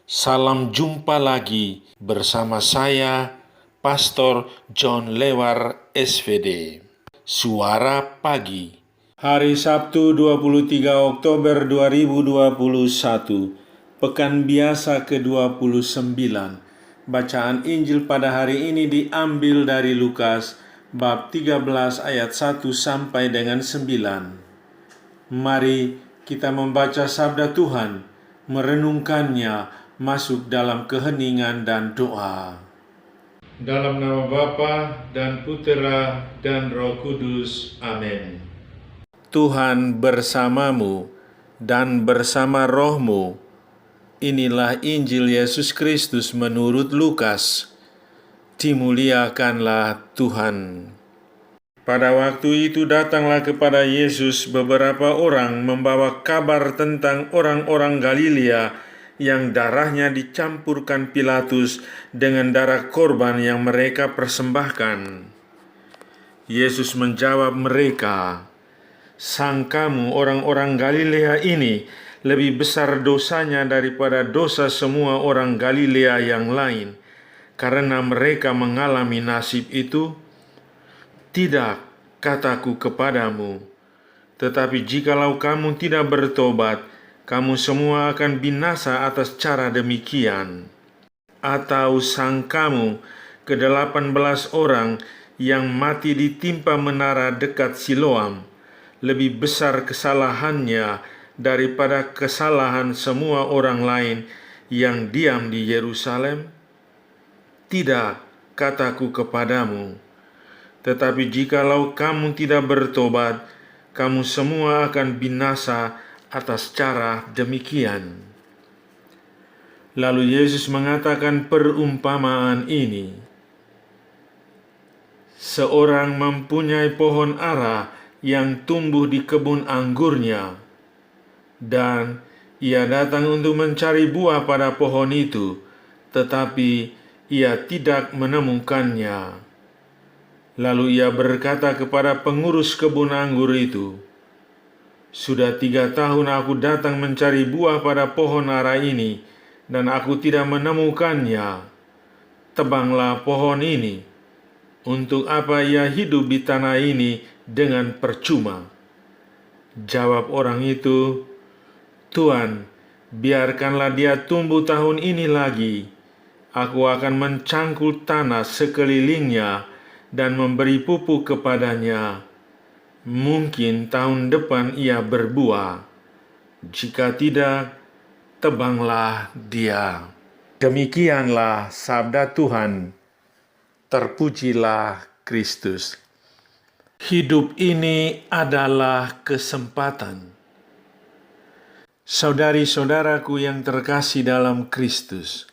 Salam jumpa lagi bersama saya, Pastor John Lewar SVD. Suara Pagi. Hari Sabtu 23 Oktober 2021, Pekan Biasa ke-29. Bacaan Injil pada hari ini diambil dari Lukas, bab 13 ayat 1 sampai dengan 9. Mari kita membaca sabda Tuhan, merenungkannya, masuk dalam keheningan dan doa. Dalam nama Bapa dan Putera dan Roh Kudus. Amin. Tuhan bersamamu dan bersama rohmu. Inilah Injil Yesus Kristus menurut Lukas. Dimuliakanlah Tuhan. Pada waktu itu datanglah kepada Yesus beberapa orang membawa kabar tentang orang-orang Galilea yang darahnya dicampurkan Pilatus dengan darah korban yang mereka persembahkan. Yesus menjawab mereka, "Sangkamu orang-orang Galilea ini lebih besar dosanya daripada dosa semua orang Galilea yang lain, karena mereka mengalami nasib itu? Tidak, kataku kepadamu, tetapi jikalau kamu tidak bertobat, kamu semua akan binasa atas cara demikian. Atau sangkamu ke-18 orang yang mati ditimpa menara dekat Siloam lebih besar kesalahannya daripada kesalahan semua orang lain yang diam di Yerusalem? Tidak, kataku kepadamu, tetapi jikalau kamu tidak bertobat, kamu semua akan binasa atas cara demikian." Lalu Yesus mengatakan perumpamaan ini. Seorang mempunyai pohon ara yang tumbuh di kebun anggurnya, dan ia datang untuk mencari buah pada pohon itu, tetapi ia tidak menemukannya. Lalu ia berkata kepada pengurus kebun anggur itu, "Sudah 3 tahun aku datang mencari buah pada pohon ara ini, dan aku tidak menemukannya. Tebanglah pohon ini. Untuk apa ia hidup di tanah ini dengan percuma?" Jawab orang itu, "Tuan, biarkanlah dia tumbuh tahun ini lagi. Aku akan mencangkul tanah sekelilingnya dan memberi pupuk kepadanya. Mungkin tahun depan ia berbuah. Jika tidak, tebanglah dia." Demikianlah sabda Tuhan. Terpujilah Kristus. Hidup ini adalah kesempatan. Saudari-saudaraku yang terkasih dalam Kristus,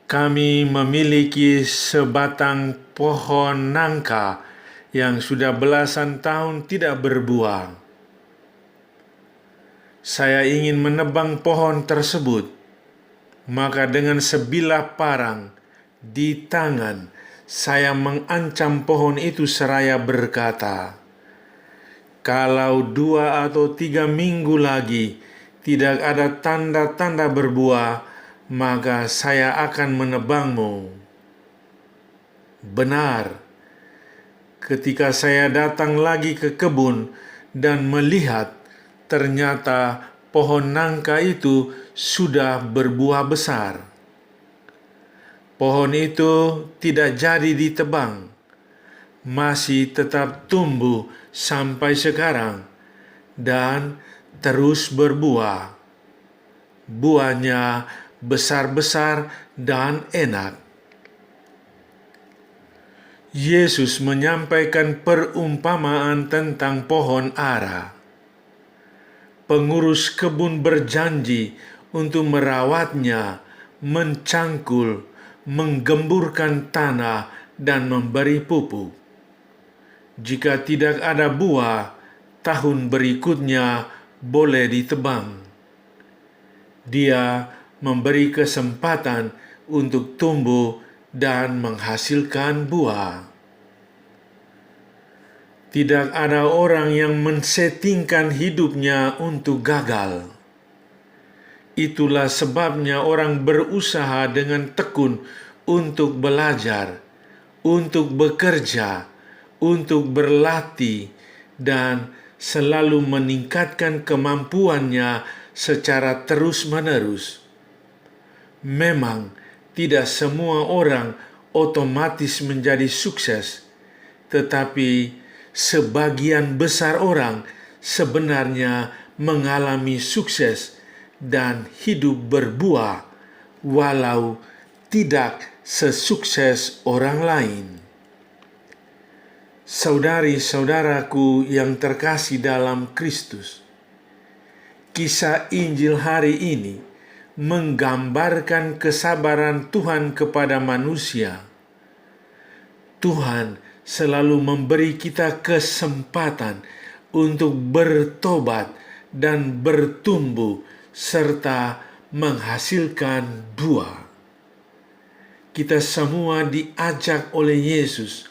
kami memiliki sebatang pohon nangka yang sudah belasan tahun tidak berbuah. Saya ingin menebang pohon tersebut, maka dengan sebilah parang di tangan saya mengancam pohon itu seraya berkata, "Kalau 2 atau 3 minggu lagi tidak ada tanda-tanda berbuah, maka saya akan menebangmu." Benar. Ketika saya datang lagi ke kebun dan melihat, ternyata pohon nangka itu sudah berbuah besar. Pohon itu tidak jadi ditebang, masih tetap tumbuh sampai sekarang dan terus berbuah. Buahnya besar-besar dan enak. Yesus menyampaikan perumpamaan tentang pohon ara. Pengurus kebun berjanji untuk merawatnya, mencangkul, menggemburkan tanah, dan memberi pupuk. Jika tidak ada buah, tahun berikutnya boleh ditebang. Dia memberi kesempatan untuk tumbuh dan menghasilkan buah. Tidak ada orang yang mensettingkan hidupnya untuk gagal. Itulah sebabnya orang berusaha dengan tekun untuk belajar, untuk bekerja, untuk berlatih, dan selalu meningkatkan kemampuannya secara terus-menerus. Memang tidak semua orang otomatis menjadi sukses, tetapi sebagian besar orang sebenarnya mengalami sukses dan hidup berbuah walau tidak sesukses orang lain. Saudari-saudaraku yang terkasih dalam Kristus, kisah Injil hari ini menggambarkan kesabaran Tuhan kepada manusia. Tuhan selalu memberi kita kesempatan untuk bertobat dan bertumbuh serta menghasilkan buah. Kita semua diajak oleh Yesus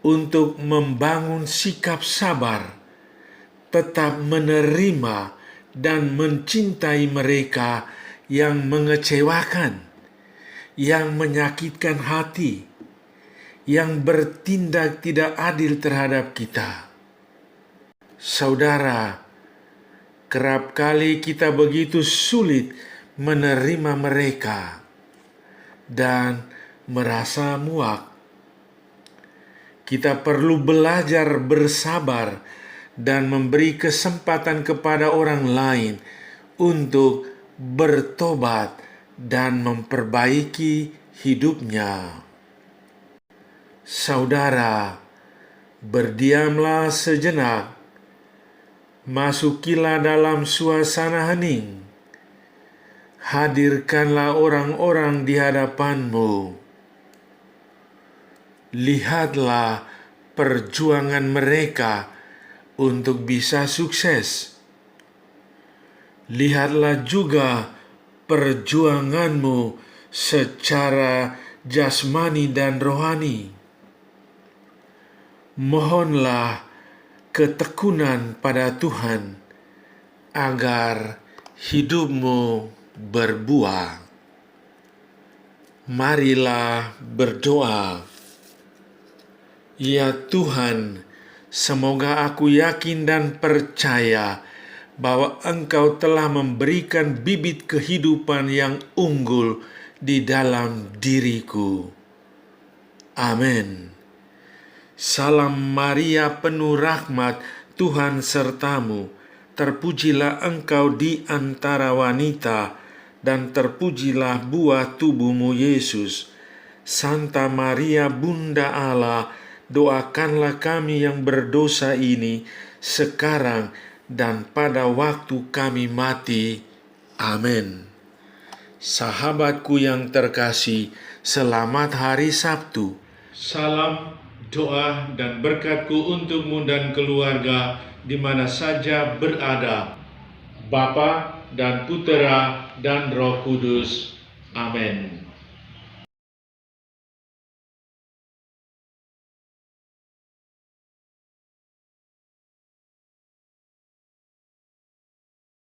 untuk membangun sikap sabar, tetap menerima dan mencintai mereka yang mengecewakan, yang menyakitkan hati, yang bertindak tidak adil terhadap kita. Saudara, kerap kali kita begitu sulit menerima mereka dan merasa muak. Kita perlu belajar bersabar dan memberi kesempatan kepada orang lain untuk bertobat dan memperbaiki hidupnya. Saudara, berdiamlah sejenak, masukilah dalam suasana hening, hadirkanlah orang-orang di hadapanmu. Lihatlah perjuangan mereka untuk bisa sukses. Lihatlah juga perjuanganmu secara jasmani dan rohani. Mohonlah ketekunan pada Tuhan agar hidupmu berbuah. Marilah berdoa. Ya Tuhan, semoga aku yakin dan percaya bahwa Engkau telah memberikan bibit kehidupan yang unggul di dalam diriku. Amin. Salam Maria, penuh rahmat, Tuhan sertamu. Terpujilah engkau di antara wanita, dan terpujilah buah tubuhmu, Yesus. Santa Maria, Bunda Allah, doakanlah kami yang berdosa ini sekarang dan pada waktu kami mati. Amin. Sahabatku yang terkasih, selamat hari Sabtu. Salam, doa, dan berkatku untukmu dan keluarga di mana saja berada, Bapa dan Putera dan Roh Kudus. Amin.